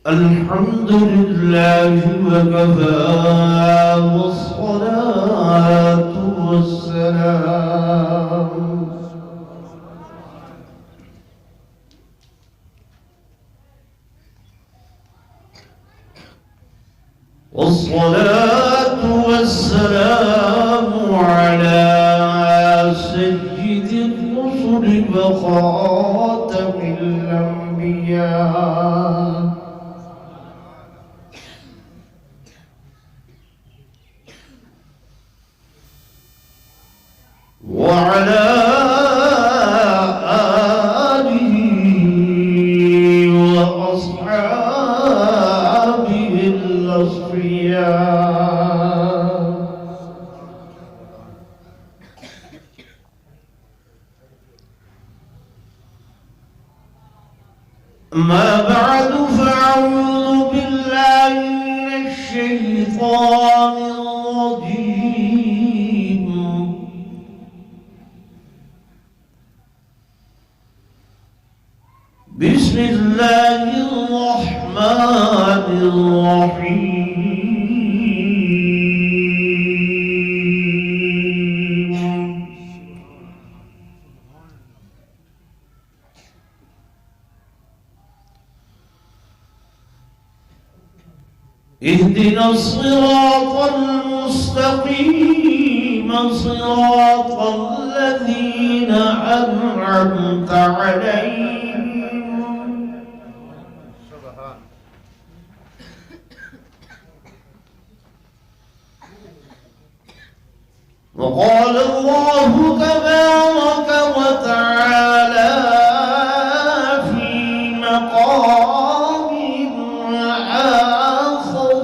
الحمد لله وكفى والصلاة والسلام على سيد الرسل وخاتم الأنبياء وعلى آله وأصحابه الأصفياء. أما بعد فأعوذ بالله من الشيطان الرجيم. بسم الله الرحمن الرحيم. اهدنا الصراط المستقيم صراط الذين أنعمت عليهم وقال الله تبارك وتعالى في مقام آخر: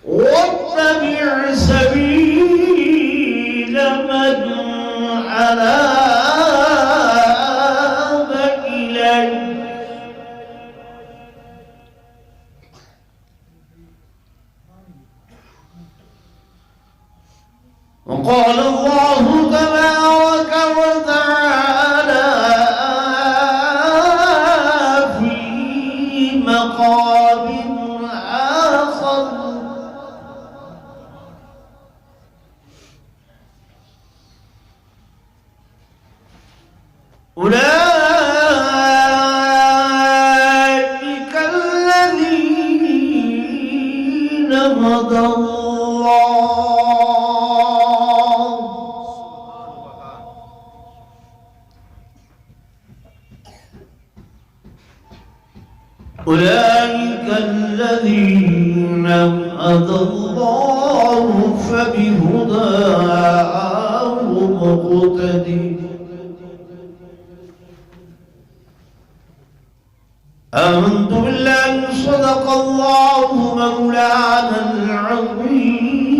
واتبع سبيل من أناب إلي وقال الله تبارك وتعالى في مقام آخر: أولئك الذين هدى الله فبهداه مقتدي. آمنت بالله صدق الله مولانا العظيم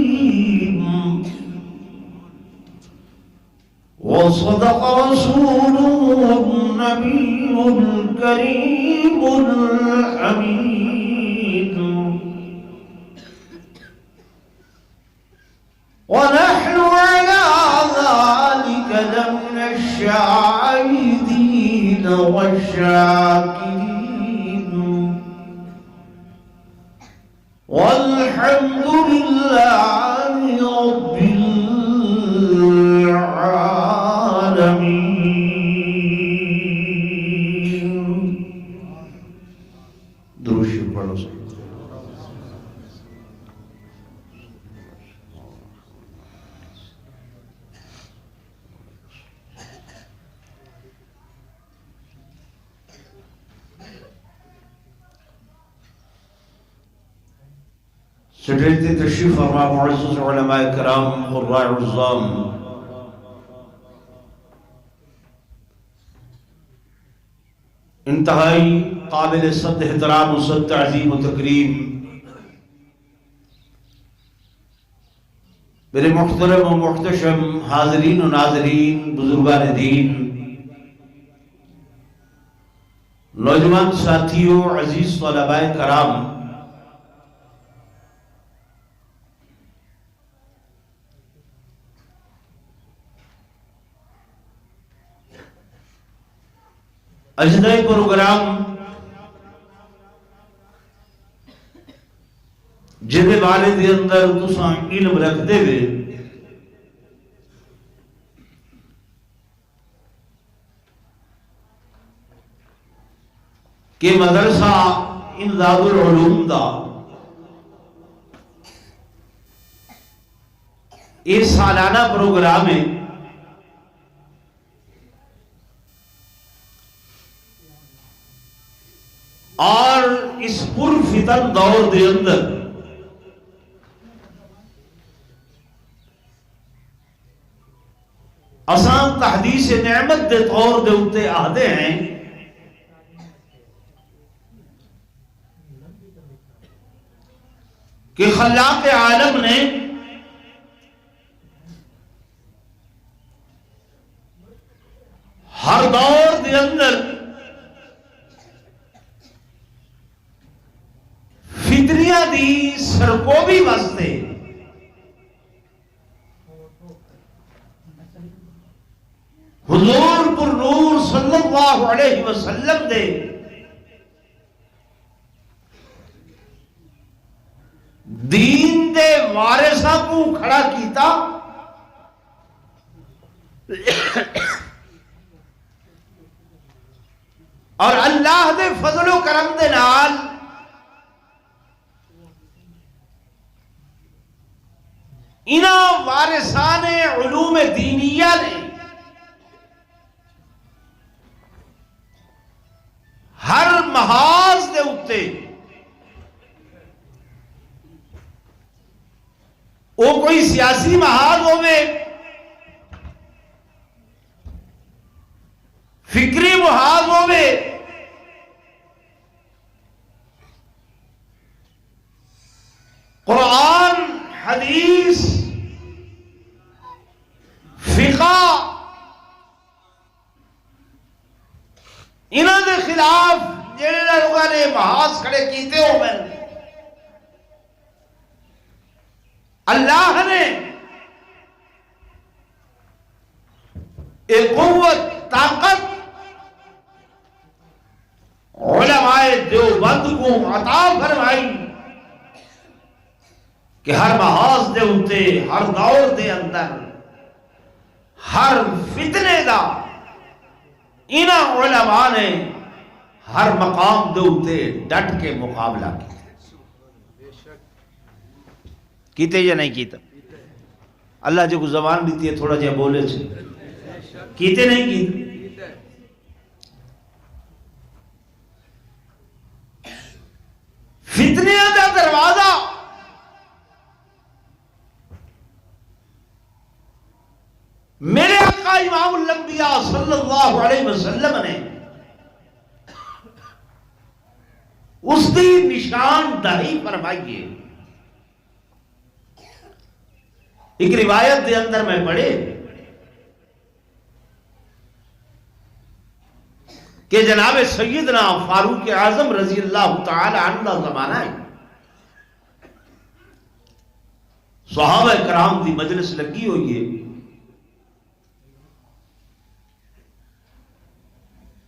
وصدق رسوله النبي الكريم الحميد. ونحن على ذلك لمن الشاهدين والشاكرين، والحمد لله رب العالمين. درود شریف پڑھو. سٹیج تے تشریف فرما معزز علماء کرام قراء عظام، انتہائی قابل صد احترام و صد تعظیم و تکریم میرے محترم و محتشم حاضرین و ناظرین، بزرگان دین، نوجوان ساتھیوں، عزیز طلباء کرام، اجدائی پروگرام جدے والے دے اندر تساں علم رکھ دے وے کہ مدرسہ امداد العلوم دا یہ سالانہ پروگرام ہے اور اس پر فتن دور دے اندر اساں تحدیث نعمت دے طور دے اتے آدھے ہیں کہ خلاق عالم نے ہر دور دے اندر فتنیاں دی سرکوبی واسطے حضور پر نور صلی اللہ علیہ وسلم دے دین دے وارثاں کو کھڑا کیتا اور اللہ دے فضل و کرم دے نال انہاں وارثان علوم دینیہ نے ہر محاذ دے اتے وہ کوئی سیاسی محاذ ہوئے، فکری محاذ ہوئے، قرآن، حدیث، فقہ، انہوں نے خلاف جنہوں لوگوں نے محاذ کھڑے کیتے ہو میں اللہ نے ایک قوت، طاقت علماء دیوبند کو عطا فرمائی کہ ہر محاذ دے اتے، ہر دور دے اندر، ہر فتنے دا انہاں علماء نے ہر مقام دے اتے ڈٹ کے مقابلہ کیا کیتے یا نہیں کیتا؟ اللہ جو کو زبان دیتی ہے تھوڑا جہاں بولے سے کیتے نہیں کیتے؟ فتنے دا دروازہ میرے آقا امام الانبیاء صلی اللہ علیہ وسلم نے اس دی نشان دہی فرمائی ہے۔ ایک روایت دے اندر میں پڑھے کہ جناب سیدنا فاروق اعظم رضی اللہ تعالی عنہ زمانہ ہے، صحابہ کرام دی مجلس لگی ہوئی ہے،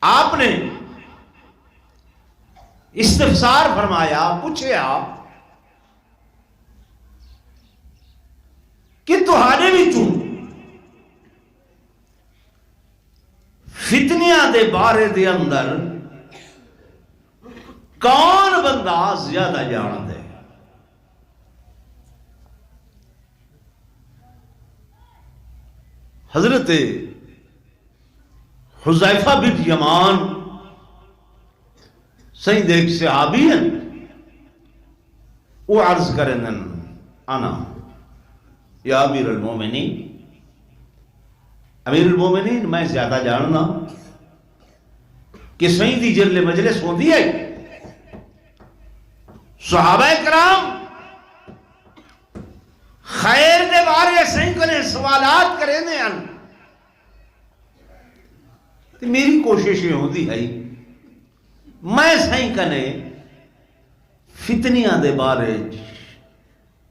آپ نے استفسار فرمایا، پوچھے آپ کہ تہاڈے وچوں فتنیاں دے بارے دے اندر کون بندہ زیادہ جان دے؟ حضرت حذیفہ بن یمان سید ایک صحابی ہیں، وہ عرض کرنن انا یا امیر المومنین، امیر المومنین میں زیادہ جاننا کہ سیدی جرل مجلس ہوندی ہے، صحابہ کرام خیر دے بارے سہی کنے سوالات کریں دے ان تو میری کوشش یہ ہوندی ہے میں سہی کنے فتنیاں دے بارے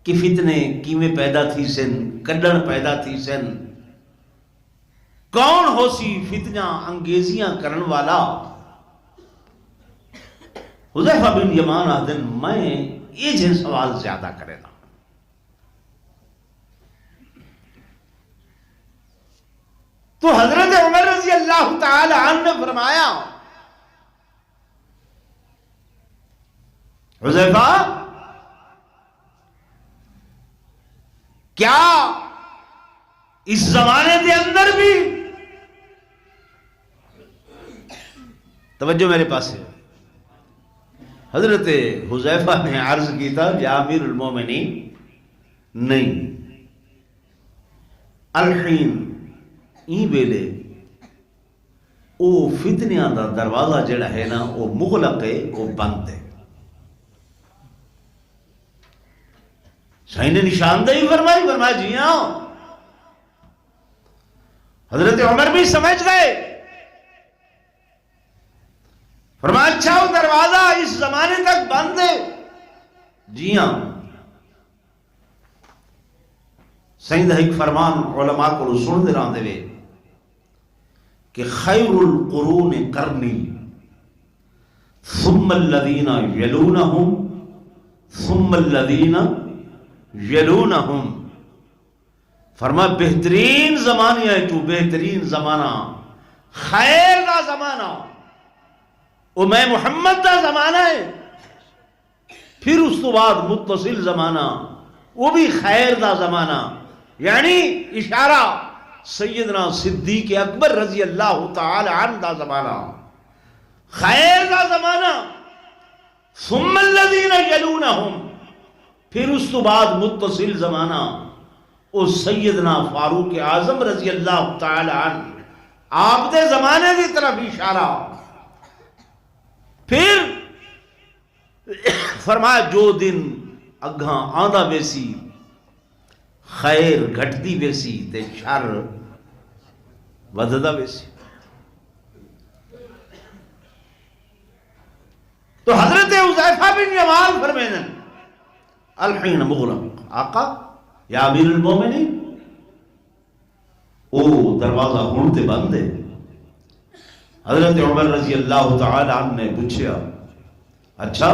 کہ فتنے کیویں پیدا تھی سن کڈن پیدا تھی سن کون ہو سی فتنہ انگیزیاں کرن والا حذیفہ بن یمان آدن میں یہ جن سوال زیادہ کرے نا تو حضرت عمر رضی اللہ تعالی عنہ نے فرمایا حذیفہ کیا اس زمانے دے اندر بھی توجہ میرے پاس ہے حضرت حذیفہ نے عرض کی تھا یا امیر المومنین نہیں الحین این ویلے او فتنیاں دا دروازہ جڑا ہے نا وہ مغلق ہے وہ بند ہے صحیح نے نشاندہی فرمائی جی ہاں حضرت عمر بھی سمجھ گئے فرمایا اچھا وہ دروازہ اس زمانے تک بند ہے جی ہاں صحیح ایک فرمان علماء کو سن دے رہا دے کہ خیر القرون قرنی ثم الذین یلونہم ثم الذین یلونہم فرما بہترین زمانہ ہے تو بہترین زمانہ خیر دا زمانہ او میں محمد دا زمانہ ہے پھر اس تو بعد متصل زمانہ وہ بھی خیر دا زمانہ یعنی اشارہ سیدنا صدیق اکبر رضی اللہ تعالی عنہ دا زمانہ خیر دا زمانہ ثم الذین یلونہم پھر اس تو بعد متصل زمانہ او سیدنا فاروق اعظم رضی اللہ تعالی عنہ آپ دے زمانے دی طرف اشارہ پھر فرمایا جو دن اگھاں آندہ بیسی خیر گھٹتی بیسی تے شر وددہ بیسی تو حضرت حذیفہ بن یمان فرمائیں الحین مغلق آقا یا امیر المومنین او دروازہ ہونتے بند ہے حضرت عمر رضی اللہ تعالی عنہ نے پوچھا اچھا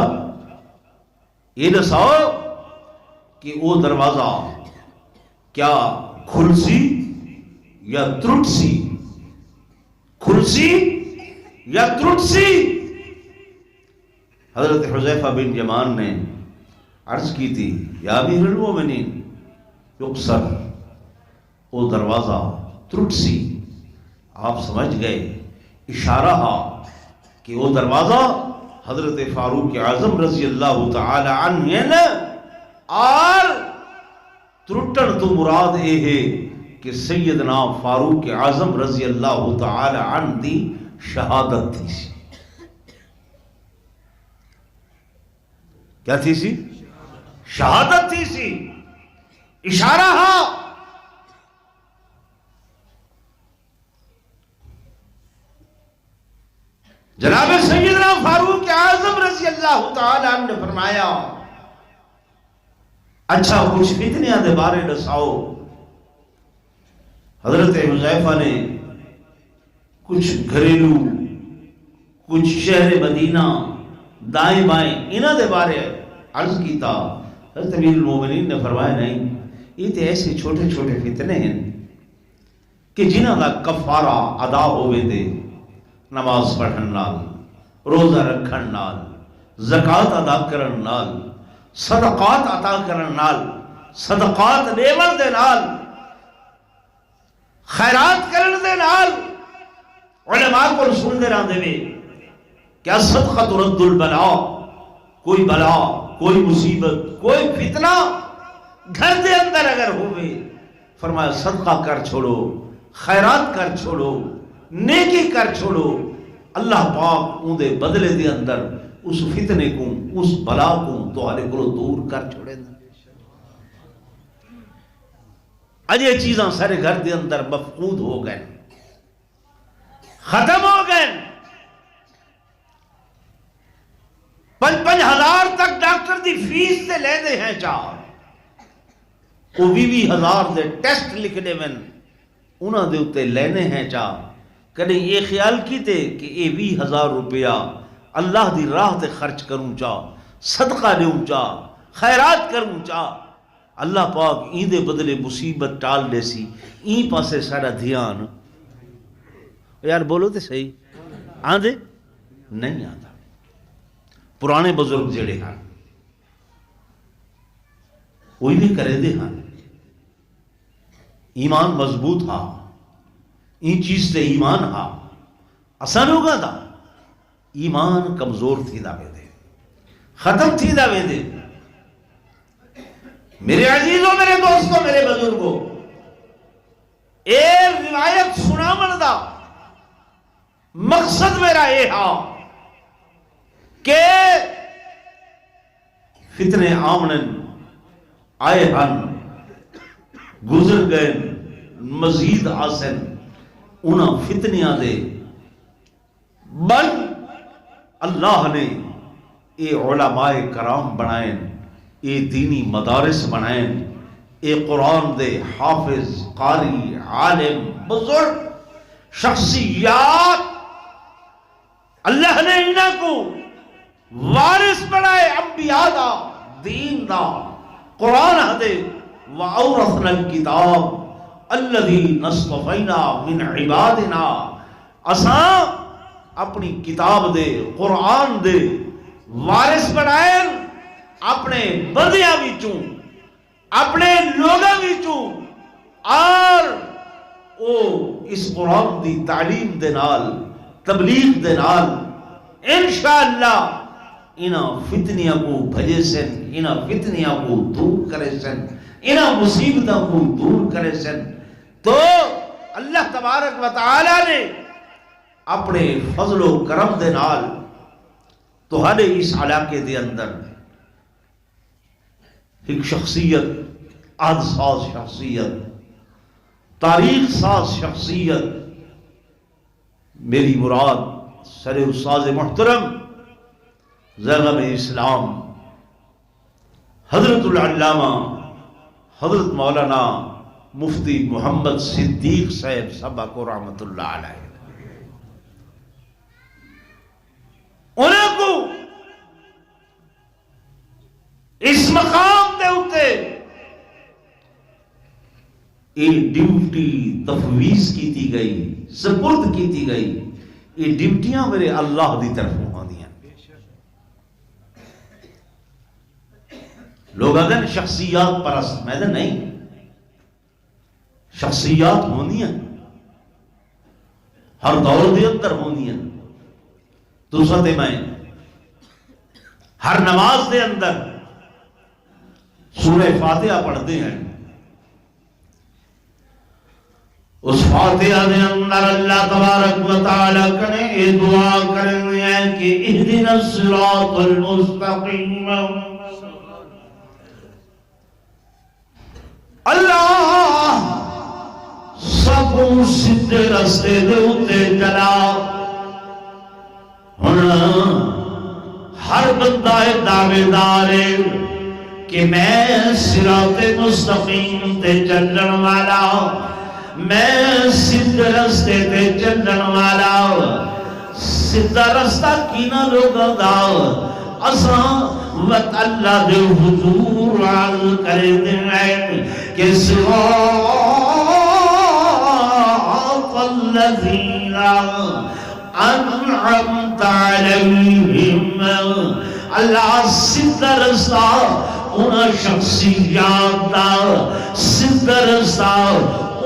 یہ دساؤ کہ وہ دروازہ کیا کھل سی یا ترٹ سی کھل سی یا ترٹ سی حضرت حذیفہ بن یمان نے عرض کی تھی یا امیر المومنین یقصر وہ دروازہ ترٹ سی آپ سمجھ گئے اشارہ کہ وہ دروازہ حضرت فاروق اعظم رضی اللہ تعالی عنہ ہے اور ترٹن تو مراد یہ ہے کہ سیدنا فاروق اعظم رضی اللہ تعالی عنہ دی شہادت تھی سی کیا تھی سی شہادت تھی سی اشارہ جناب سیدنا فاروق اعظم رضی اللہ تعالی عنہ نے فرمایا اچھا کچھ فتنیاں دے بارے دساؤ حضرت حذیفہ نے کچھ گھریلو کچھ شہر مدینہ دائیں بائیں انہاں دے بارے عرض کیتا حضرت امیر المومنین نے فرمایا نہیں یہ تے ایسے چھوٹے چھوٹے فتنے ہیں کہ جنہاں دا کفارہ ادا ہوئے دے نماز پڑھن نال روزہ رکھن نال زکوٰۃ ادا کرن نال صدقات عطا کرن نال صدقات دیون دے نال خیرات کرن دے نال علماء کو سن دے رہاں دے وے کیا صدقہ ترد البلاء کوئی بلا کوئی مصیبت کوئی فتنہ گھر دے اندر اگر ہوئے فرمایا صدقہ کر چھوڑو خیرات کر چھوڑو نیکی کر چھوڑو اللہ پاک ان دے بدلے دے اندر اس فتنے کو اس بلا کو تو آلے کو دور کر چھوڑے اج یہ چیزاں سارے گھر دے اندر مفقود ہو گئے، ختم ہو گئے۔ 5,000 تک ڈاکٹر دی فیس تے لے دے ہیں چاہ، وہ 20,000 دے ٹیسٹ لکھنے میں انہاں دے اتے لینے ہیں چاہ۔ کدے یہ خیال کیتے کہ یہ 20,000 روپیہ اللہ دی راہ تے خرچ کروں چاہ، صدقہ دیوں چاہ، خیرات کروں چاہ، اللہ پاک این دے بدلے مصیبت ٹال دے سی، این پاسے سارا دھیان یار بولو تے صحیح آن دے نہیں آتا۔ پرانے بزرگ جڑے ہیں وہی بھی کرے دے ہیں، ایمان مضبوط ہاں، این چیز تے ایمان ہاں، آسان ہوگا دا ایمان کمزور تھی داوے دے، ختم تھی داوے دے۔ میرے عزیزوں، میرے دوستوں، میرے بزرگوں، ایک روایت سنا مردہ مقصد میرا یہ ہاں کہ فتنے آمنن آئے ہن گزر گئے مزید آسن انہاں فتنیاں دے، بل اللہ نے اے علماء کرام بنائیں، اے دینی مدارس بنائیں، اے قرآن دے حافظ، قاری، عالم، بزرگ شخصیات اللہ نے انہاں کو وارث بنائے، انبیاء دا، دین دا، قرآن دے۔ وَأَوْرَثْنَا الْكِتَابَ الَّذِينَ اصْطَفَيْنَا مِنْ عِبَادِنَا، اساں اپنی کتاب دے، قرآن دے وارث بنائے اپنے بندیاں وچوں، اپنے لوگاں وچوں، اور او اس قرآن دی تعلیم دے نال، تبلیغ دے نال انشاءاللہ انہاں فتنیاں کو بھجے سن، انہاں فتنیاں کو دور کرے سن، انہاں مصیبتوں کو دور کرے سن۔ تو اللہ تبارک و تعالی نے اپنے فضل و کرم دے نال تہاڈے اس علاقے دے اندر ایک شخصیت، عہد ساز شخصیت، تاریخ ساز شخصیت، میری مراد سر استاذ محترم زینب اسلام حضرت العلامہ حضرت مولانا مفتی محمد صدیق صاحب صاحبہ کو رحمت اللہ علیہ، انہیں کو اس مقام دے ہوتے ایک ڈیوٹی تفویض کی تھی گئی، سپرد کی تھی گئی۔ یہ ڈیوٹیاں میرے اللہ دی طرف ہوندیاں۔ لوگ اگر شخصیات پرست، میں نہیں، شخصیات ہوندیاں ہر دور دے اندر ہوندیاں۔ تو ستے میں ہر نماز دے اندر سورہ فاتحہ پڑھتے ہیں، اس فاتحہ دے اندر اللہ تبارک و تعالیٰ کنے یہ دعا کرنے ہیں کہ اہدنا الصراط المستقیم، اللہ سب سدھے رستے دے اتے چلا۔ ہر بندہ دعوے دار کہ میں صراط مستقیم تے چلن والا، میں سدھے رستے تے چلن والا۔ سدھا رستہ کینا لوگا دا اساں وقت اللہ دے حضور عرض کرے دیں کہ صراط الذین انعمت علیہم، اللہ سدھا رستہ انہاں شخصیات دا، سدھا رستہ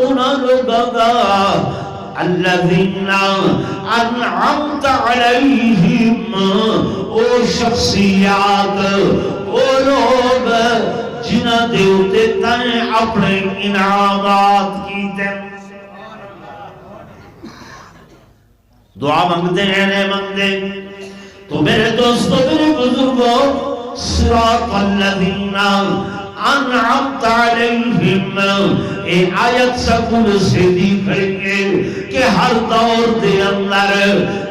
انہاں لوگاں دا الذین انعمت علیہم، او شخصیات، او لوگ جنہاں دے اتے تنے اپنے انعامات کیتے۔ دعا مانگتے ہیں نہیں مانگتے؟ تو میرے دوستو، میرے بزرگوں، صراط الذین انعمت علیہم، اے آیت سکول سے دیکھیں گے کہ ہر دور دے اندر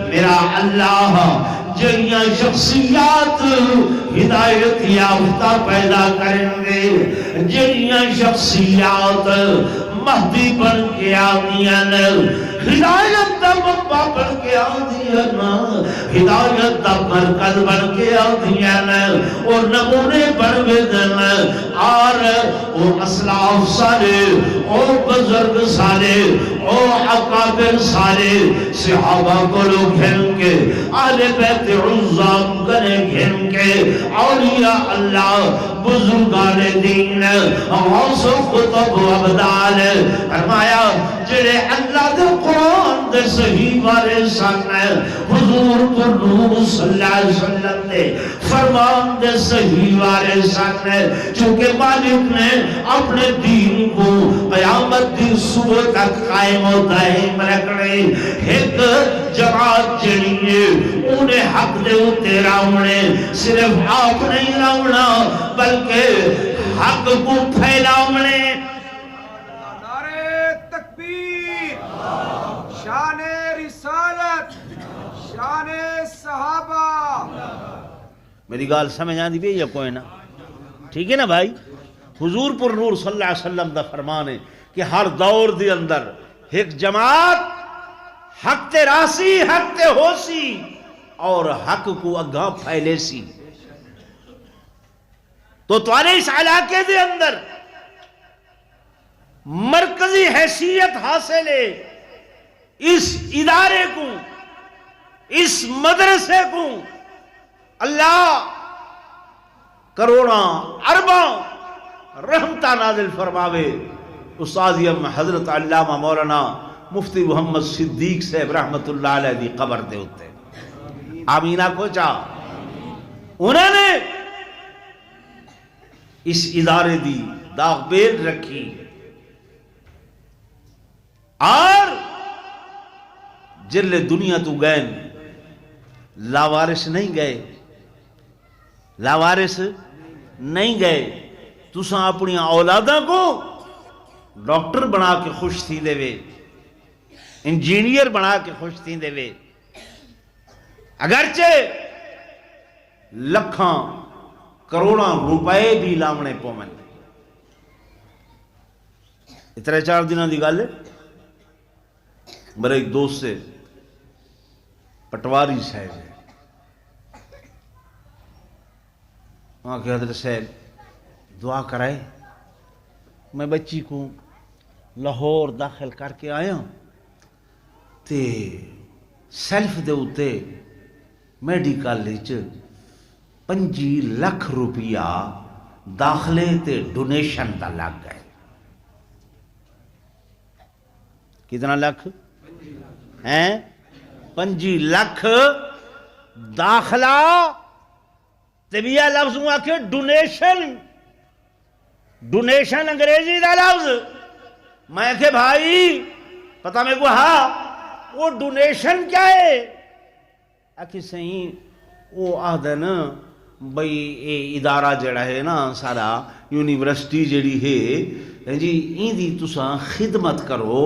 میرا اللہ جنیاں شخصیات ہدایت یافتہ پیدا کریں گے، جنیاں شخصیات مہدی بن کے آدیاں، ہدایت دا منبع بن کے آدیاں، ہدایت دا مرکز بن کے آدیاں، اور نمونے بن گئے اور وہ اسلاف سارے، اور بزرگ سارے، اور اکابر سارے صحابہ کو لوگ گھن کے، اہل بیت عظام کرے گھن کے، اولیاء اللہ بزرگان دین، غوث و قطب و ابدال، فرمایا جڑے اللہ دے قرآن دے صحیح بارے سن، حضور پر نور صلی اللہ علیہ وسلم دے فرمان دے صحیح بارے سن، چونکہ مالک نے اپنے دین کو قیامت دی صبح تک قائم و دائم رکھنے، ایک جماعت جڑیے انہیں حق دے ہوتے راونے، صرف آپ نہیں راونا بلکہ حق کو پھیلاونے۔ نعرہ تکبیر، شان رسالت، شان صحابہ۔ میری گال سمجھ آن دی بھی یا کوئی نا؟ ٹھیک ہے نا بھائی؟ حضور پر نور صلی اللہ علیہ وسلم دا فرمان ہے کہ ہر دور دی اندر ایک جماعت حق تے راسی، حق تے ہو سی اور حق کو اگاں پھیلے سی۔ تو توارے اس علاقے دے اندر مرکزی حیثیت حاصل ہے، اس ادارے کو، اس مدرسے کو اللہ کروڑاں ارباں رحمتہ نازل فرماوے۔ استاذیم حضرت علامہ مولانا مفتی محمد صدیق صاحب رحمت اللہ علیہ دی قبر دے ہوتے آمینہ کو چاہ، انہوں نے اس ادارے دی داغ بیل رکھی اور جلے دنیا تو گئے لاوارث نہیں گئے، لاوارث نہیں گئے۔ تساں اپنی اولاداں کو ڈاکٹر بنا کے خوش تھی دے وے، انجینئر بنا کے خوش تھی دے وے، اگرچہ لکھاں کروڑاں روپے بھی لاونے پومن۔ اتنے 4 دنوں دی گل ہے، میرے ایک دوست سے پٹواری صاحب ہے، وہاں کہ حضرت صاحب دعا کرائے، میں بچی کو لاہور داخل کر کے آیا تے سیلف دے ہوتے میڈیکل 25 لاکھ روپیہ داخلے تے ڈونیشن دا لگ گئے۔ کتنا لاکھ ہیں؟ 25 لاکھ داخلہ تے بھی یہ لفظ ہوا کہ ڈونیشن، ڈونیشن انگریزی دا لفظ۔ میں کہ بھائی پتہ میں کو ہاں وہ ڈونیشن کیا ہے؟ اکھی صحیح وہ آدھے نا بھئی اے ادارہ جڑا ہے نا سارا یونیورسٹی جڑی ہے جی این دی تساں خدمت کرو۔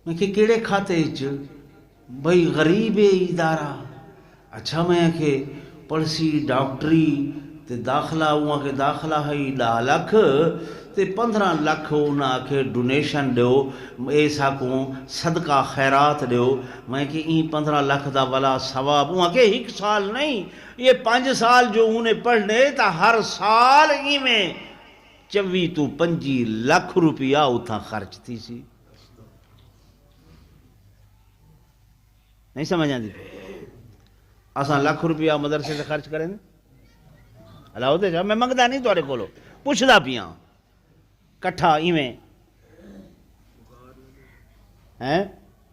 میں کہ کیڑے کھاتے بھئی غریب ادارہ؟ اچھا میں کہ پڑسی ڈاکٹری تے داخلہ ہوا کہ داخلہ ہے 10 لاکھ تے 15 لاکھ انہاں کے ڈونیشن دیو، ایسا کو صدقہ خیرات دیو۔ میں کہ این 15 لاکھ دا والا ثواب ہوا کہ 1 سال نہیں، یہ 5 سال جو انہیں پڑھنے تا ہر سال ہی میں 24 تو 25 لاکھ روپیہ اتھا خرچ تھی سی۔ نہیں سمجھ آندی؟ اساں لاکھ روپیہ مدرسے سے خرچ کریں اللہ ہوتے جا، میں منگدا نہیں توڑے کولو، پوچھدا پیاں کٹھا ایویں ہیں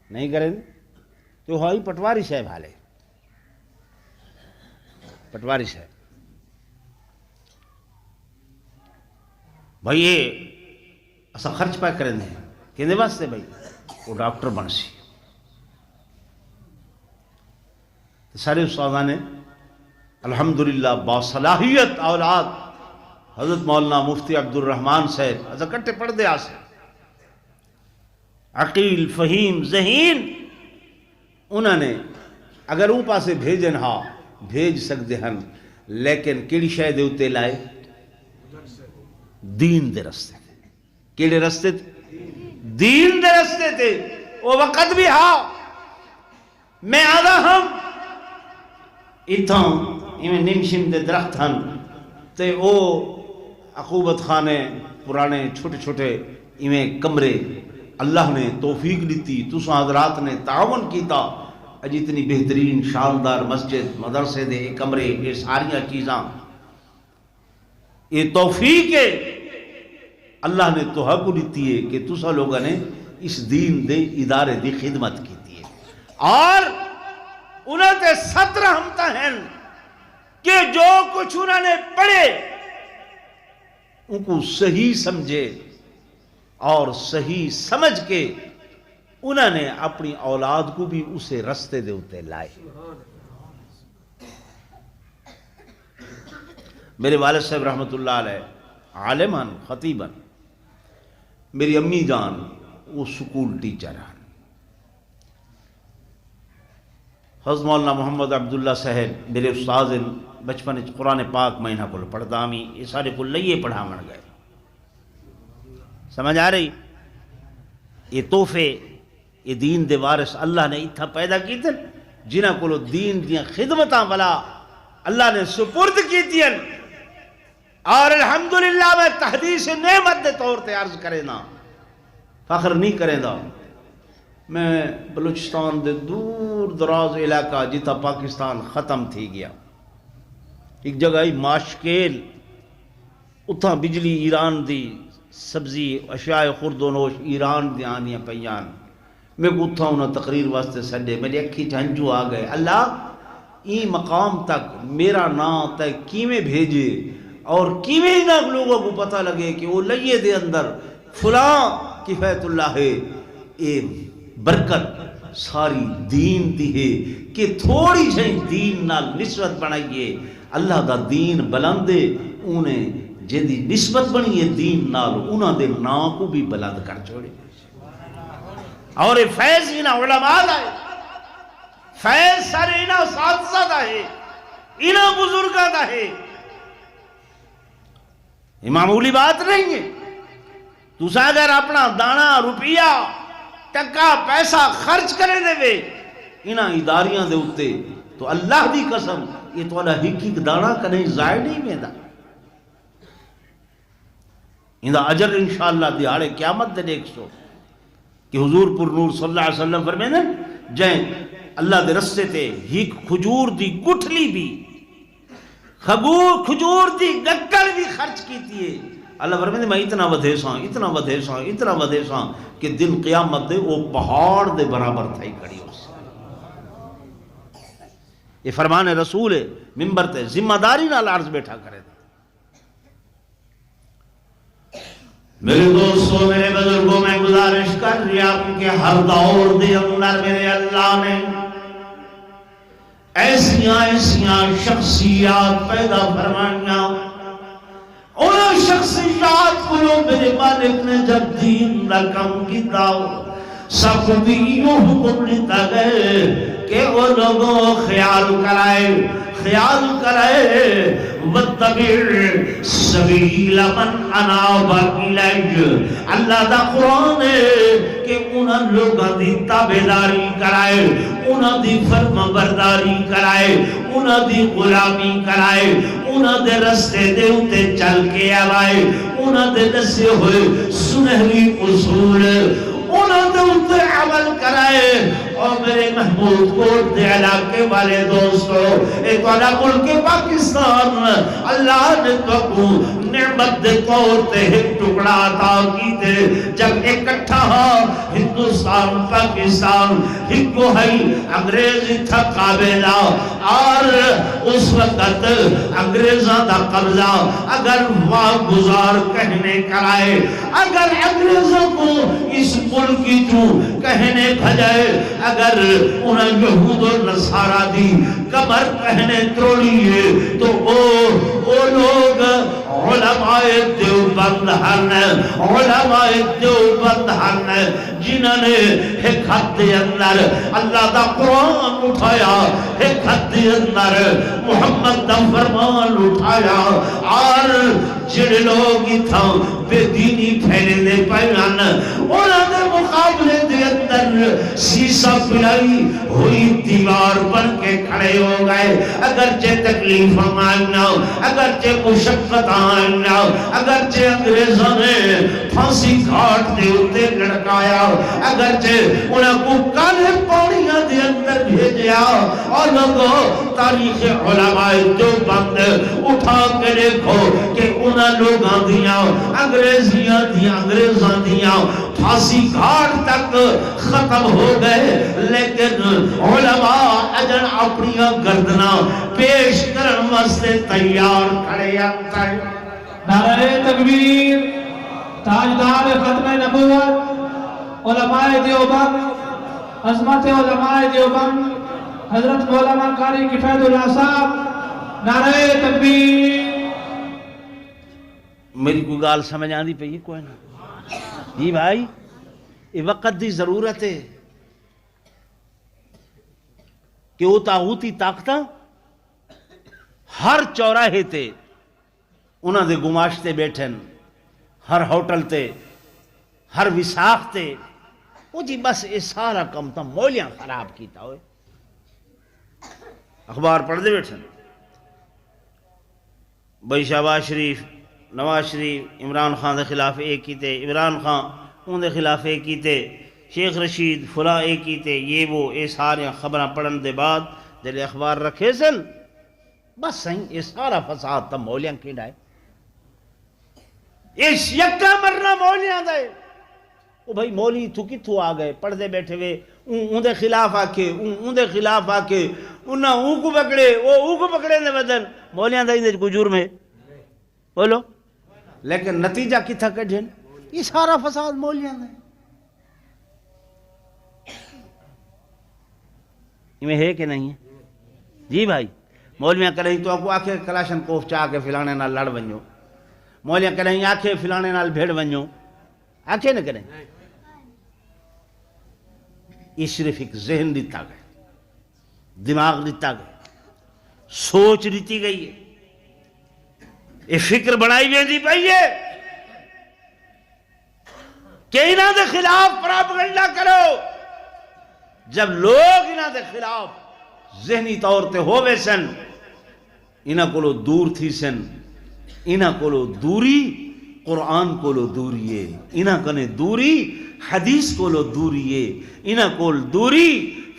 نہیں کریں تو ہائی پٹواری صاحب حالے، پٹواری صاحب بھائی یہ اساں خرچ پہ کریں دیں کہنے واسطے بھائی وہ ڈاکٹر بن سی۔ سارے استاداں نے الحمدللہ باصلاحیت اولاد حضرت مولانا مفتی عبد الرحمان صاحب از کٹے پڑھ دے آسے عقیل فہیم ذہین انہوں نے اگر اون پاسے بھیجن ہا بھیج سکتے ہیں لیکن کیڑی شے دے اتے لائے دین دے رستے تھے کیڑے رستے تھے دین دے رستے تھے وہ وقت بھی ہا میں آدھا ہم اتھاں ایمیں نمشم دے درخت ہن تے او عقوبت خانے پرانے چھوٹے چھوٹے ایمیں کمرے اللہ نے توفیق دیتی تساں حضرات نے تعاون کیتا اج اتنی بہترین شاندار مسجد مدرسے دے کمرے یہ ساریاں چیزاں یہ توفیق ہے اللہ نے توحق دیتی ہے کہ تسا لوگوں نے اس دین دے ادارے دی خدمت کیتی ہے اور انہوں نے 17 ہمتا ہیں کہ جو کچھ انہوں نے پڑھے ان کو صحیح سمجھے اور صحیح سمجھ کے انہوں نے اپنی اولاد کو بھی اسے رستے دے ہوتے لائے میرے والد صاحب رحمت اللہ علیہ عالمان خطیباً میری امی جان وہ سکول ٹیچر ہیں حضرت مولانا محمد عبداللہ صاحب میرے استاذ بچپن قرآن پاک مہینہ کو پڑھتا ہمیں یہ سارے کو لئیے پڑھا من گئے سمجھ آ رہی یہ تحفے یہ دین دے وارث اللہ نے اتھا پیدا کی تھے جنہ کو دین دیا خدمتاں والا اللہ نے سپرد کی تھی اور الحمدللہ میں تحدیث نعمت دے طور تے عرض کرے نا فخر نہیں کرے دا میں بلوچستان دے دور دراز علاقہ جتا پاکستان ختم تھی گیا ایک جگہ ہی ماشکیل اتھا بجلی ایران دی سبزی اشیاء خرد و نوش ایران دی آنیاں پیان میں اتھا انہوں تقریر واسطے سڈے میری اکھی چنجو آ گئے اللہ این مقام تک میرا نام تک کیویں بھیجے اور کیویں نہ لوگوں کو پتہ لگے کہ وہ لئیے دے اندر فلاں کفایت اللہ ہے اے برکت ساری دین دی ہے کہ تھوڑی جائیں دین نال نسبت بنائیے اللہ دا دین بلندے انہیں جن دی نسبت بنی ہے دین نال انہاں دے نام کو بھی بلند کر چھوڑے اور فیض انہاں علماء دا ہے فیض سارے انہاں اساتذہ دا ہے انہاں بزرگاں دا ہے یہ معمولی بات نہیں ہے تو اگر اپنا دانا روپیہ ٹکا پیسہ خرچ کرے دے وے انہاں اداریاں دے اتے تو اللہ دی قسم یہ تو اللہ ہک ہک دانا کہیں ضائع نہیں میں دا اندہ اجر انشاءاللہ دیہاڑے قیامت دے دیکھ سو کہ حضور پر نور صلی اللہ علیہ وسلم فرمائے نا جائیں اللہ دے رستے تے ہک کھجور دی گٹھلی بھی کھجور دی گکڑ بھی خرچ کی تیئے اللہ فرمائے میں اتنا ودھے ساں کہ دن قیامت دے وہ پہاڑ دے برابر تھائی کھڑی ہو سے یہ فرمان رسول ہے منبر تے ذمہ داری نال عرض بیٹھا کرے تھا میرے دوستوں میرے بزرگوں میں گزارش کر رہا ہوں کہ ہر دور دے اندر میرے اللہ نے ایسیاں شخصیات پیدا فرمائیاں انہوں شخصیات کو میرے مالک نے جب دین رقم کی داؤ سب بھی یوں حکم لیتا گئے کہ وہ لوگوں خیال کرائے وَاتَّبِعْ سَبِيلَ مَنْ أَنَابَ إِلَيَّ اللہ دا قرآن ہے کہ انہاں لوگاں دی تابعداری کرائے انہاں دی فرما برداری کرائے انہاں دی غلامی کرائے انہاں دے رستے دے اتے چل کے آئے انہاں دے دسے ہوئے سنہری اصول انہوں نے ان پر عمل کرائے اور میرے محمود کوٹ دے علاقے والے دوستو ایک والا ملک پاکستان اللہ نے تو کو نعمت دے طور تے ایک ٹکڑا عطا کی دے جب اکٹھا ہندوستان پاکستان ایک کو ہے انگریزی تھا قابلہ اور اس وقت انگریزاں دا قبضہ اگر واہ گزار کہنے کرائے اگر انگریزوں کو اس ملکی تو کہنے بھجائے اگر انہیں یہود و نصارہ دی کمر کہنے تروڑیے تو وہ لوگ علماء دیوبند ہن، علماء دیوبند ہن جنہوں نے ایک حد اندر اللہ دا قرآن اٹھایا، ایک حد اندر محمد دا فرمان اٹھایا، اور جڑے لوگ تھا بے دینی پھیلے دے پیان انہاں دے مقابلے دے اندر سیسا پلائی ہوئی دیوار بن کے کھڑے ہو گئے۔ اگرچہ تکلیف آئینا، اگرچہ مشقت آئینا، اگرچہ انگریزوں نے پھانسی گھاٹ دے اتے لڑکایا، اگرچہ انہاں کو کالے پاڑیاں دے اندر بھیجیا، اور لوگوں تاریخ علماء دیوبند اٹھا کے دیکھو کہ انہاں لوگاں دیاں انگریزیاں دیاں پھانسی گھاٹ تک ختم ہو گئے، لیکن علماء اجن اپنی گردنا پیش کرن واسطے تیار کھڑے ہیں۔ نعرہ تکبیر، تاجدار ختم نبوت علماء دیوبند، عظمت علماء دیوبند حضرت مولانا قاری کفایت اللہ صاحب، نعرہ تکبیر۔ میری کوئی گال سمجھ آندی پئی کوئی نہ جی بھائی، یہ وقت دی ضرورت ہے کہ وہ تاغوتی طاقتاں ہر چوراہے تے انہاں دے گماشتے بیٹھن، ہر ہوٹل تے، ہر وساخ تے، وہ جی بس یہ سارا کم تا مولیاں خراب کیتا ہوئے، اخبار پڑھ دے بیٹھن بھائی شہباز شریف، نواز شریف عمران خان دے خلاف ایک کیتے، عمران خان ان دے خلاف ایک کیتے، شیخ رشید فلاں ایک کیتے، یہ وہ اے سارے خبراں پڑھن دے بعد جلے اخبار رکھے سن بس سہیں یہ سارا فساد تا مولیاں کی ڈائے، اس یکا مرنا مولیاں دے۔ وہ بھائی مولی تو کتھو آ گئے پڑھ دے بیٹھے ہوئے ان دے خلاف آکے ان دے خلاف آکے انہاں اون کو پکڑے وہ اون کو پکڑے دے بدن مولیاں دے دے کوئی جرم ہے بولو، لیکن نتیجہ کتھا کڑھن یہ سارا فساد مولیاں دے۔ یہ ہے کہ نہیں ہے جی بھائی؟ مولیاں کہیں تو کو آکھے کلاشن کوف چاہ کے فلانے نال لڑ ونجو، مولیاں کہیں آکھے فلانے نال بھیڑ ونجو، آکھے نہ کریں۔ یہ صرف ایک ذہن دیتا گئے، دماغ دیتا گئے، سوچ دیتی گئی ہے، یہ فکر بڑھائی ویندی پئی ہے کہ انہاں دے خلاف پراپگنڈا کرو۔ جب لوگ انہاں دے خلاف ذہنی طور تے ہووے سن، انہاں کولو دور تھی سن، انہاں کولو دوری قرآن کولو دوری ہے، انہاں کنے دوری حدیث کولو دوری ہے، انہاں کول دوری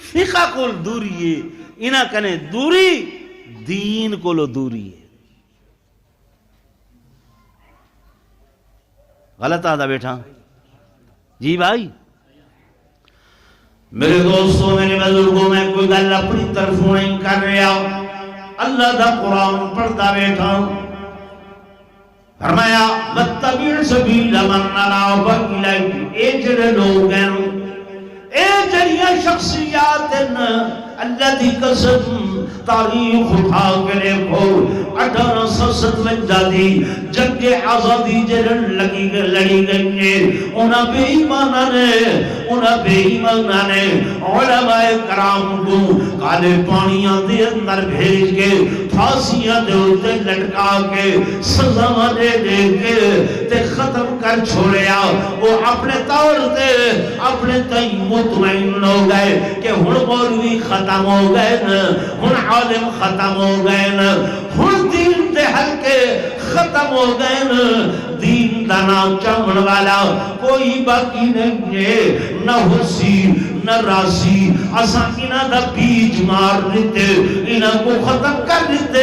فقہ کول دوری ہے، انہاں کنے دوری دین کولو دوری ہے۔ غلط آدھا بیٹھا جی بھائی؟ میرے دوستوں میرے بزرگوں میں کوئی گل اپنی طرف نہیں کر رہا، اللہ دا قرآن پڑھتا بیٹھا۔ فرمایا وَاتَّبِعْ سَبِيلَ مَنْ أَنَابَ إِلَيَّ، اے جڑے لوگ ہیں، اے جڑیاں شخصیات ہیں، اللہ دی قسم تاریخ اٹھا کے دیکھو 1857 دی جنگ آزادی جڑن لڑی گئی ہے، انہاں بے ایمانہ نے علماء کرام کو کالے پانیاں دے اندر بھیج کے پھانسیاں دے اتے لٹکا کے سزا دے کے تے ختم کر چھوڑیا۔ وہ اپنے طور تے اپنے تئی مطمئن ہو گئے کہ ہن مولوی ختم ہو گئے نا، ہن عالم ختم ہو گئے نا، ہن دین دے حلقے ختم ہو گئے نا، دین دا نام چاہن والا کوئی باقی نہیں ہے، نہ حسی نہ راسی، اساں انہاں دا بیج مار دیتے، انہاں کو ختم کر دیتے،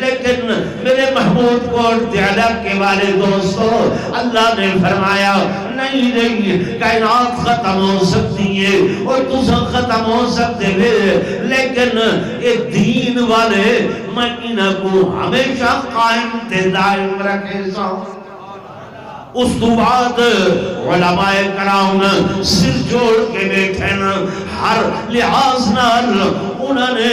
لیکن میرے محمود کوٹ دیالہ کے والے دوستو اللہ نے فرمایا نہیں کائنات ختم ہو سکتی ہے اور تساں ختم ہو سکتے ہیں، لیکن ایک دین والے میں انہاں کو ہمیشہ قائم تے دائم رکھے سا۔ اس تو بعد علماء کرام سر جوڑ کے بیٹھے نا، ہر لحاظ نال انہوں نے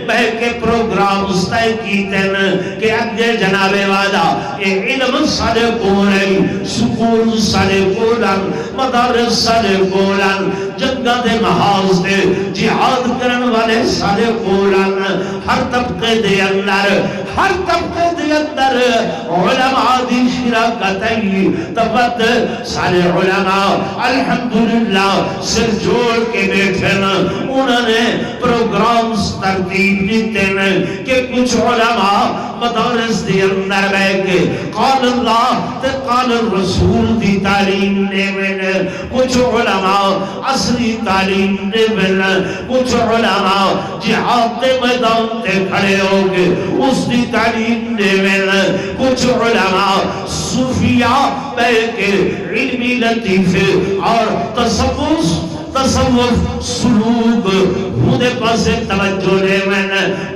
بہ کے پروگرام طے کیتے ہیں کہ اگے جناب والا یہ علم سارے کولن، سکول سارے کولن، مدارس سارے کولن، جنگاں دے محاذ دے جہاد کرن والے سارے کولن، ہر طبقے دے اندر علماء دی شراکت ہے تبت سارے علماء الحمدللہ سر جوڑ کے بیٹھے نا انہوں نے پروگرامز ترتیب دیتے ہیں کہ کچھ علماء مدارس دے اندر بے کے قال اللہ تے قال الرسول دی تعلیم دے میں، کچھ علماء عصری تعلیم دے میں، کچھ علماء جہاد دے میدان تے کھڑے ہو کے اس دی تعلیم دے میں، کچھ علماء صوفیاء بے کے علمی لطیفے اور تصوف سلوک مودے پاسے توجہ دے میں،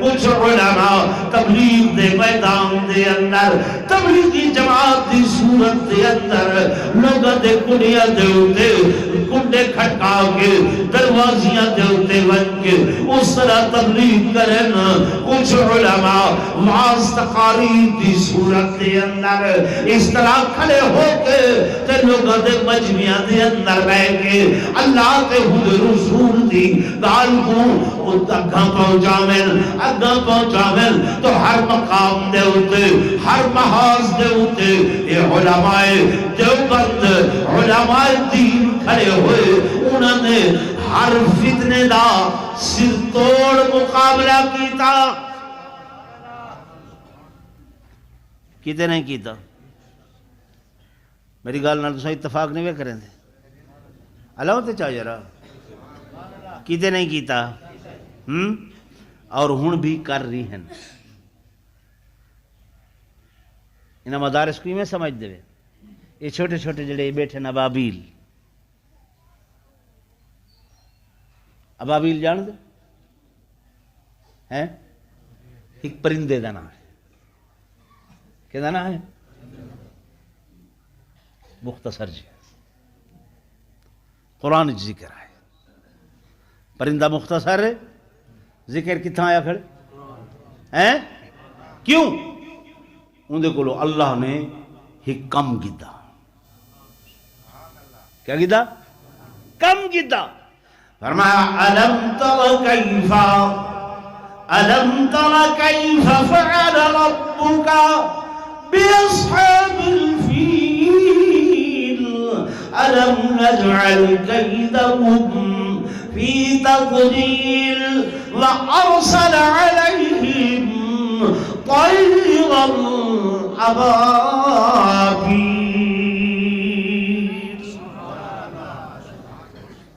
کچھ علماء تبلیغ دے میدان دے اندر تبلیغی جماعت دی صورت دے اندر لوگاں دے کنیاں دے ہوتے کنڈے کھٹکا کے دروازیاں دے ہوتے ون کے اس طرح تبلیغ کرن، کچھ علماء واعظ تقاریر دی صورت دے اندر اس طرح کھڑے ہو کے تے لوگاں دے مجمعیاں دے اندر بہ کے اللہ کے خود رسول دی گال کو اگاں پہنچاویں تو ہر مقام دے ہوتے ہر محاذ دے ہوتے یہ علماء دیوبند علماء دین کھڑے ہوئے انہوں نے ہر فتنے دا سر توڑ مقابلہ کیتا، کیتے نہیں کیتا؟ میری گال نال تساں اتفاق نہیں کریں دے اللہ تے چاہ جرا کیتے نہیں کیتا اور ہن بھی کر رہی ہیں۔ انہاں مدارس کو میں سمجھ دے یہ چھوٹے چھوٹے جڑے بیٹھے ابابیل، ابابیل جان دے ہیں ایک پرندے دا نام ہے، کیا نام ہے؟ مختصر جی قرآن ذکر ہے پرندہ مختصر ہے، ذکر کتھاں آیا کھڑے ہیں؟ کیوں؟ اندے کولو اللہ نے حکم گیتا، کیا گیتا؟ کم گیتا۔ فرمایا ألم تر كيف فعل ربك بأصحاب الفيل ألم نجعل كيدهم في تضليل وأرسل عليهم طيرا أبابيل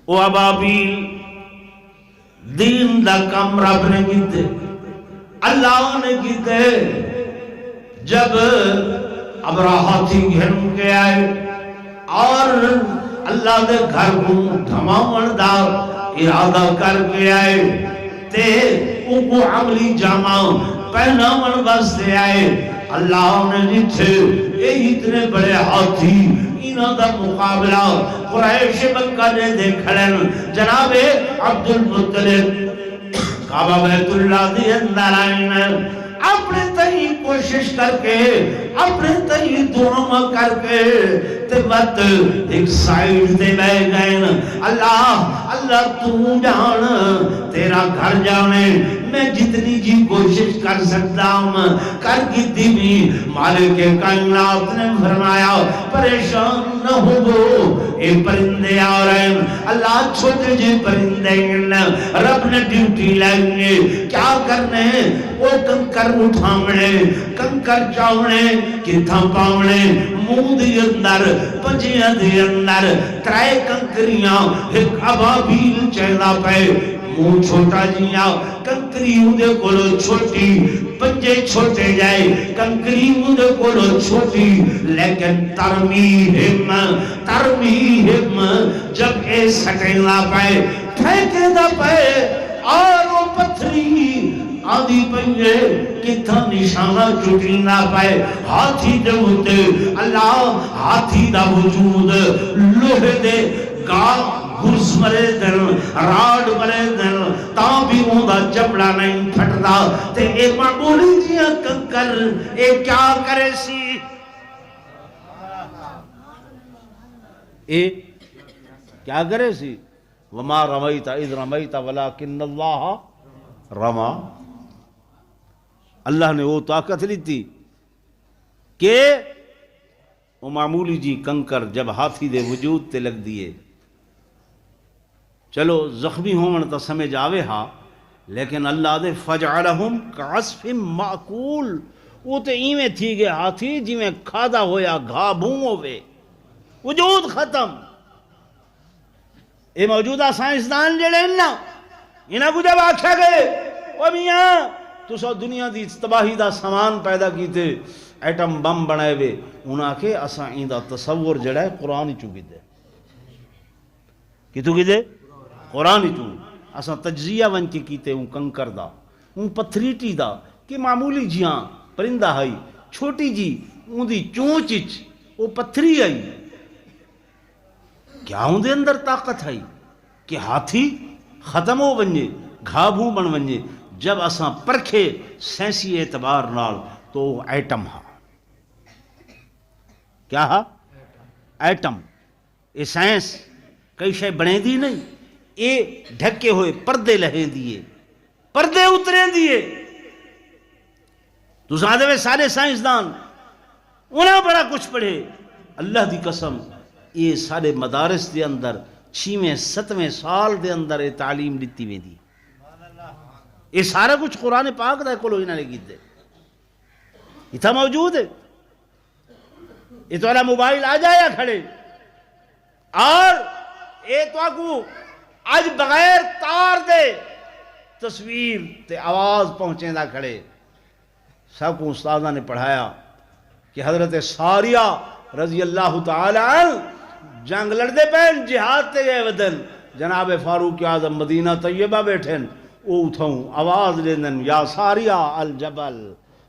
وأبابيل دین دا کم رب نے کیتے اللہ نے کیتے۔ جب ابراہا تھی گھن کے آئے اور اللہ دے گھر کو دھماؤن دا ارادہ کر کے آئے تے ان کو عملی جامع پہناون بستے آئے، اللہ نے جیتے یہ اتنے بڑے ہاتھی انہاں دا مقابلہ قریش مکہ نے دیکھڑن جناب عبد المطلب کعبہ بیت اللہ دی اندر آئین اپنے تئی کوشش کر کے اپنے تئی دعا کر کے تبت ایک سائیڈ دے بے گئے اللہ تو جان تیرا گھر جانے میں جتنی جی کوشش کر سکتا ہوں کر کی بھی مالک کائنات نے فرمایا پریشان نہ ہو اے پرندے آ رہے ہیں اللہ چھوٹے جی پرندے رب نے ڈیوٹی لائنے کیا کرنے وہ کنکر اٹھاونے کنکر چاونے کتھا پاونے منہ دی اندر پنجیاں دی اندر ترائے کنکریاں ایک ابابیل چہلا پہ منہ چھوٹا جیاں کنکری اندے کولو چھوٹی پنجے چھوٹے جائے کنکری اندے کولو چھوٹی لیکن ترمیہم جب اے سٹیلا پائے پھینکے دا پائے اور وہ پتھری آدھی پنجے کتھا نشانہ چٹی نہ پائے ہاتھی دے ہوتے اللہ ہاتھی دا وجود لوہے دے گرس مرے دن راڈ مرے دن تاں بھی اون دا چمڑا نہیں پھٹدا تے اے معمولی جیاں کنکر اے کیا کرے سی اے کیا کرے سی وما رمیت اذ رمیت ولکن اللہ رما اللہ نے وہ طاقت لی تھی کہ وہ معمولی جی کنکر جب ہاتھی دے وجود تے لگ دیے چلو زخمی ہون تا سمجھ آوے ہاں لیکن اللہ دے فجعلہم کعصف معقول وہ تے ایویں تھی گئے ہاتھی جی میں کھادا ہویا گھا بھوں ہوئے وجود ختم اے موجودہ سائنسدان جڑے نا انہاں کو جب آکھا گئے او میاں تو سو دنیا دی تباہی دا سامان پیدا کیتے ایٹم بم بنائے وے انہاں کے اساں این دا تصور جڑا ہے قرآن ہی چونگی دے کتو کی دے قرآن ہی چون اساں تجزیہ ون کے کیتے ہوں کنکر دا ہوں پتھریٹی دا کہ معمولی جیاں پرندہ ہائی چھوٹی جی ہوں دی چونچچ وہ پتھری آئی کیا ہوں دے اندر طاقت ہے کہ ہاتھی ختم ہو ونجے گھا بھوں بن ونجے جب اساں پرکھے سینسی اعتبار نال تو ایٹم ہا کیا ہا ایٹم اے سائنس کئی شے بنے دی نہیں اے ڈھکے ہوئے پردے لہیں دیئے پردے اتریں دیئے تو سادے میں سارے سائنسدان انہاں بڑا کچھ پڑھے اللہ دی قسم یہ سارے مدارس دے اندر 6ویں 7ویں سال دے اندر یہ تعلیم دیتی میں دی یہ سارا کچھ قرآن پاک دا کلو انہوں نے کیتے یہ تھا موجود ہے یہ تو اللہ موبائل آ جایا کھڑے اور یہ تو آگو آج بغیر تار دے تصویر تے آواز پہنچیں دا کھڑے سب کو استاذہ نے پڑھایا کہ حضرت ساریہ رضی اللہ تعالی عنہ جنگ لڑدے پہن جہاد تے گئے ودن جناب فاروق اعظم مدینہ طیبہ بیٹھن او اتھوں آواز لیندن یا ساریہ الجبل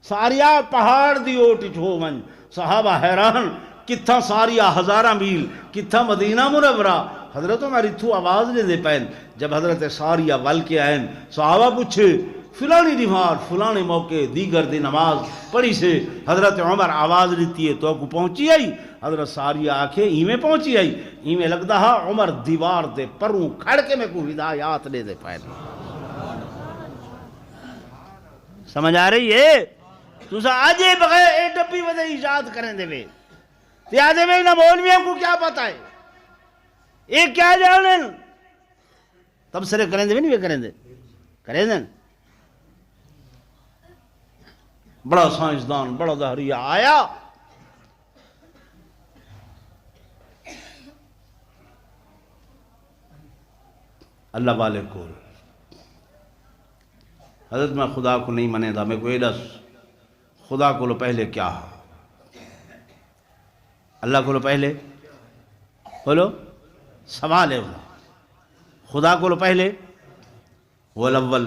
ساریہ پہاڑ دی اوٹی چھو من صحابہ حیران کتھا ساریہ 1000 میل کتھا مدینہ منورہ حضرت ہماری تھو آواز لیندے پہن جب حضرت ساریہ ول کے آئین صحابہ پوچھے فلانی دیوار فلانے موقع دیگر دی نماز پڑھی سے حضرت عمر آواز لیتی ہے تو کو پہنچی آئی حضرت ساریہ آنکھیں ایمیں پہنچی آئی ایمیں لگتا ہا عمر دیوار دے پروں کھڑ کے میں کو ہدایات لے دے پائے سمجھ آ رہی ہے تو سا آجے بغیر اے ڈبی ودے ایجاد کریں دے وے تے آجے میں نہ مولویوں کو کیا پتا ہے ایک کیا جانن تب سرے کریں دے بھی نہیں کریں دے بڑا سائنسدان بڑا دہریہ آیا اللہ والے کو حضرت میں خدا کو نہیں منے دا میں کو ایڈس خدا کو لو پہلے کیا اللہ کو لو پہلے بولو سوال ہے خدا کو لو پہلے والاول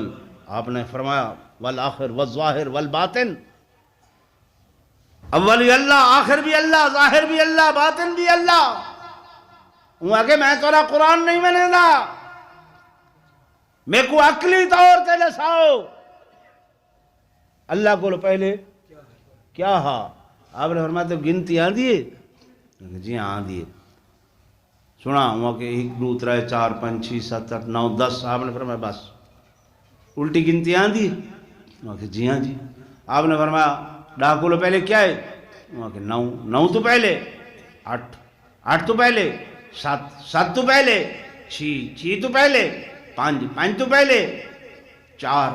آپ نے فرمایا والآخر والظاہر والباطن اول بھی اللہ آخر بھی اللہ ظاہر بھی اللہ باطن بھی اللہ وہ آگے میں تورا قرآن نہیں منے دا میں کو عقلی طور تے لساؤ اللہ کو لو پہلے کیا ہاں آپ نے فرمایا تو گنتی آن دیئے جی ہاں آن دیئے سنا وہاں کہ 1 2 3 4 5 6 7 8 9 10 آپ نے فرمایا بس الٹی گنتی آن دیئے وہاں کہ جی ہاں جی آپ نے فرمایا ڈاکو لو پہلے کیا ہے وہاں کہ 9 9 تو پہلے 8 8 تو پہلے 7 7 تو پہلے 6 6 تو پہلے 5 5 تو پہلے 4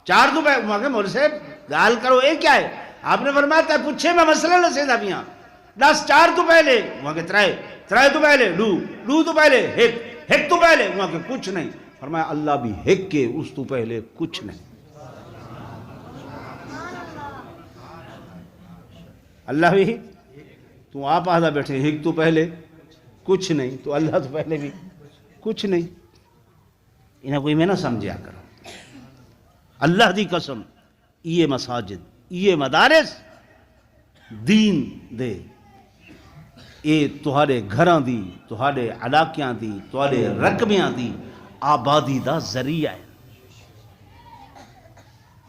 4 تو پہلے وہاں کہ مول سے گال کرو اے کیا ہے آپ نے فرمایا تھا پوچھے میں مسئلہ نہ سیدھا بیاں 10 4 تو پہلے وہاں کہ 3 تو پہلے 2 تو پہلے 1 تو پہلے وہاں کہ کچھ نہیں فرمایا اللہ بھی 1 کے اس تو پہلے کچھ نہیں اللہ بھی تو آپ آدھا بیٹھے 1 تو پہلے کچھ نہیں تو اللہ تو پہلے بھی کچھ نہیں انہیں کوئی میں نہ سمجھا کرو اللہ دی قسم یہ مساجد یہ مدارس دین دے یہ تہاڈے گھراں دی، تہاڈے علاقیاں دی، تہاڈے رقبیاں دی آبادی دا ذریعہ ہے،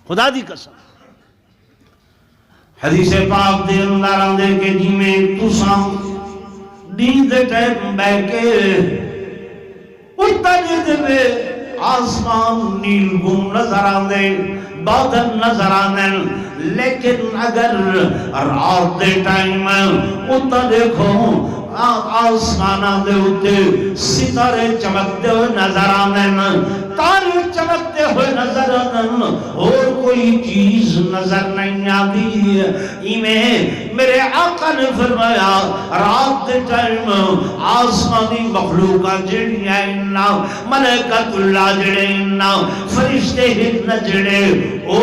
خدا دی قسم۔ حدیث پاک دے اندر آندے کہ جی میں تساں دین دے ٹائم بہ کے اٹھتا جے دے آسمان نیل گم نظر آندے، بادل نظر آندے، لیکن اگر رات دے ٹائم اٹھتا دیکھو آسمانہ دے اتے ستارے چمکتے ہوئے نظر آندے، تارے چمکتے ہوئے نظر آندے، اور کوئی چیز نظر نہیں آتی۔ ایمیں میرے آقا نے فرمایا رات دے ٹائم آسمانی مخلوقہ جڑیاں انہا، ملائکۃ اللہ جڑے انہا، فرشتے ہن جڑے، او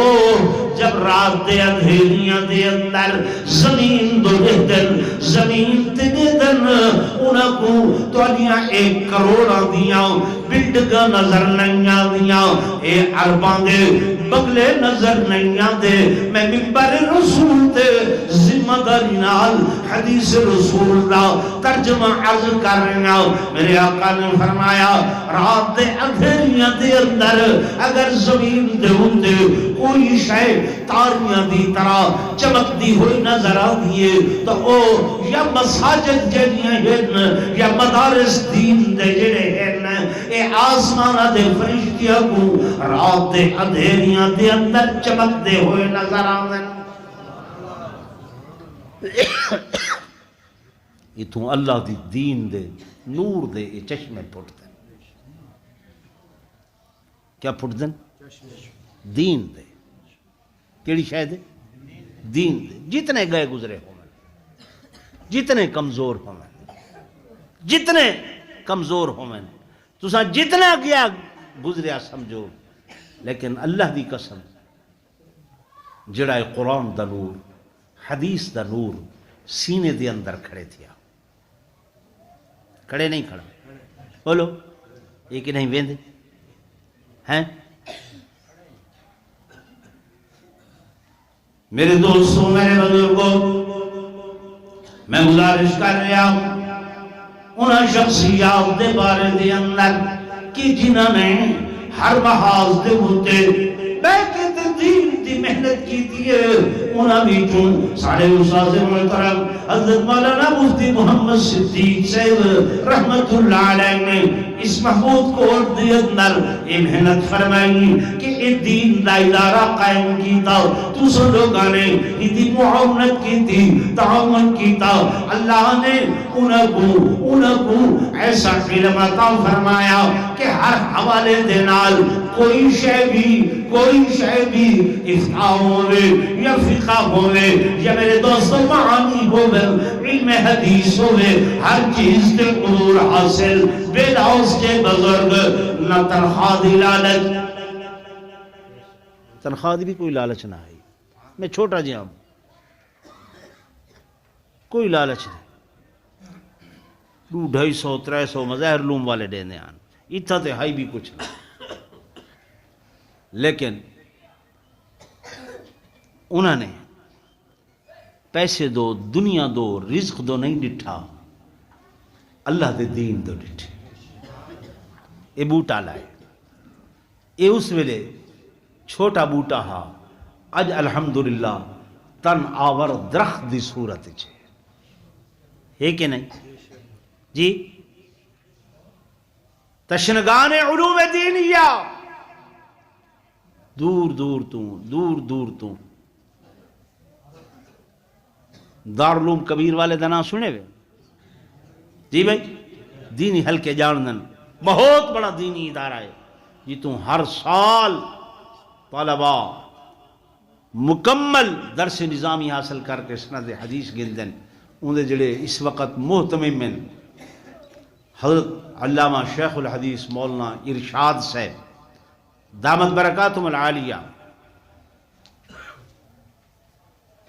جب رات دے اندھیریاں دے اندر زمین دو دن، زمین تے دن، انہاں کو تو انیاں 1 کروڑ دیاں بلڈگاں نظر نہیں آدیاں، اے عرباں دے بگلے نظر نہیں آدے۔ میں منبر رسول تے ذمہ داری نال حدیث رسول دا ترجمہ عرض کر رہے ہیں۔ میرے آقا نے فرمایا رات دے اندھیریاں دے اندر اگر زمین دے ہوندے کوئی شے تاریاں دی طرح چمکتی ہوئی نظر آدھیے تو او یا مساجد جڑیاں ہیں یا مدارس دین دے جڑے ہیں، اے آسمانہ دے فرشتیاں کو رات دے اندھیریاں دے اندر چمکتے ہوئے نظر آدھیں۔ اتھوں اللہ دی دین دے نور دے اے چشمے پھٹ دیں۔ کیا پھٹ دیں؟ دین دے۔ کیڑی شاید ہے؟ دین دے۔ جتنے گئے گزرے ہوں، جتنے کمزور ہوں، جتنے کمزور ہوں، تساں جتنا گیا گزریا سمجھو، لیکن اللہ دی قسم جڑا ہے قرآن دا نور، حدیث دا نور سینے دے اندر کھڑے تھیا، کھڑے نہیں کھڑا بولو یہ کہ نہیں ویندے ہیں؟ میرے دوستوں، میرے بزرگوں، میں گزارش کر رہا ہوں انہاں شخصیات دے بارے دے اندر کہ جنہاں نے ہر محاذ دے ہوتے بیٹھے تے دین دی محنت کی دیئے، انہاں بھی چون ساڑھے استاد محترم حضرت مولانا مفتی محمد صدیق صاحب رحمت اللہ علیہ نے اس محمود کوٹ دے اندر یہ محنت فرمائی کہ یہ دین دا ادارہ قائم کیتا، دوسرے لوگاں نے یہ معاونت کی تھی، تعاون کیتا، اللہ نے انہوں کو ایسا علم عطا فرمایا کہ ہر حوالے دے نال کوئی شے بھی افتاء ہوئے یا فقہ ہوئے یا میرے دوستوں معانی ہوئے علم حدیث ہوئے، ہر چیز تے قدور حاصل بلا اس کے بزرگ نہ تنخواہ دی لالچ، تنخواہ دی بھی کوئی لالچ نہ ہے، میں چھوٹا جی ہوں، کوئی لالچ نہیں، 200-250-300 مظاہر لوم والے دینے آن، اتھا تے ہائی بھی کچھ نہیں، لیکن انہوں نے پیسے دو، دنیا دو، رزق دو نہیں ڈٹھا، اللہ دے دین دو ڈٹھے، اے بوٹا لائے، اے اس ویلے چھوٹا بوٹا ہا، اج الحمدللہ تن آور درخت دی صورت ہے کہ نہیں جی؟ تشنگان علوم دینیہ دور دور تو دارالعلوم کبیر والے دا نام سنے ہوئے جی بھائی؟ دینی حلقے جاندن بہت بڑا دینی ادارہ ہے جی، تو ہر سال طلبہ مکمل درس نظامی حاصل کر کے سند حدیث گندن، انہیں جڑے اس وقت محتمم ہیں حضرت علامہ شیخ الحدیث مولانا ارشاد صاحب دامت برکاتہم العالیہ،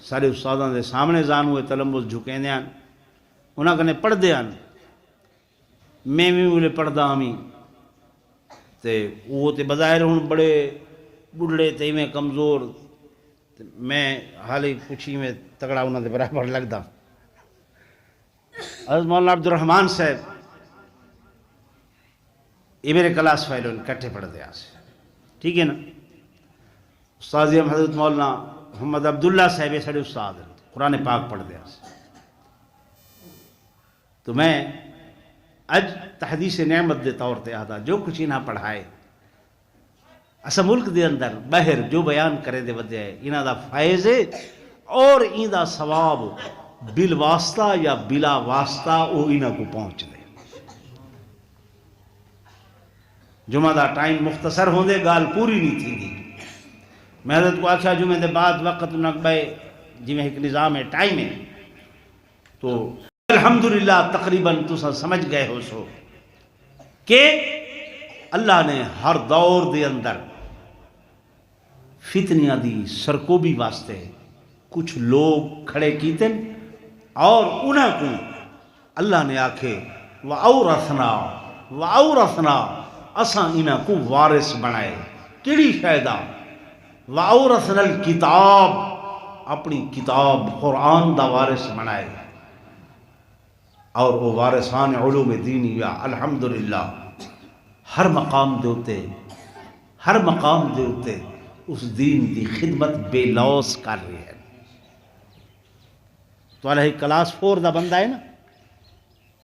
سارے استاداں دے سامنے زانوے تلمبس جھکیں دیاں، انہاں کنے پڑھ دیاں، میں بھی ملے پڑھ دا ہمیں تے وہ تے بظاہر ہوں بڑے بڑھڑے تے میں کمزور، میں حالی کچھ ہی میں تگڑا انہاں دے برابر لگ دا، حضرت مولانا عبد الرحمان صاحب یہ میرے کلاس فائلوں کٹھے پڑھ دیا سے ٹھیک ہے نا. استاد حضرت مولانا محمد عبداللہ صاحب یہ سارے استاد ہیں قرآن پاک پڑھ دیا سے. تو میں اج تحدیث نعمت دے طور تے آدھا جو کچھ انہاں پڑھائے اسا ملک دے اندر باہر جو بیان کرے دے ودے ہے انہاں دا فائز ہے اور ان دا ثواب بالواسطہ یا بلا واسطہ او انہاں کو پہنچ دے. جمعہ دا ٹائم مختصر ہوندے گال پوری نہیں تھی دی. میں حضرت کو آکھا جمعہ دے بعد وقت نقبے جی میں ایک نظام ہے ٹائم ہے تو الحمدللہ تقریباً تسا سمجھ گئے ہو سو کہ اللہ نے ہر دور دے اندر فتنیاں دی سرکوبی واسطے کچھ لوگ کھڑے کیتے اور انہاں کو اللہ نے آکھے وَأَوْرَثْنَا اساں انہاں کو وارث بنائے. کیڑی فائدہ؟ وَأَوْرَثْنَا الْكِتاب اپنی کتاب قرآن دا وارث بنائے. اور وہ وارثان علوم دینی یا الحمدللہ ہر مقام دے ہوتے اس دین دی خدمت بے لوث کر رہے ہیں. تو علیہ کلاس 4 دا بندہ ہے نا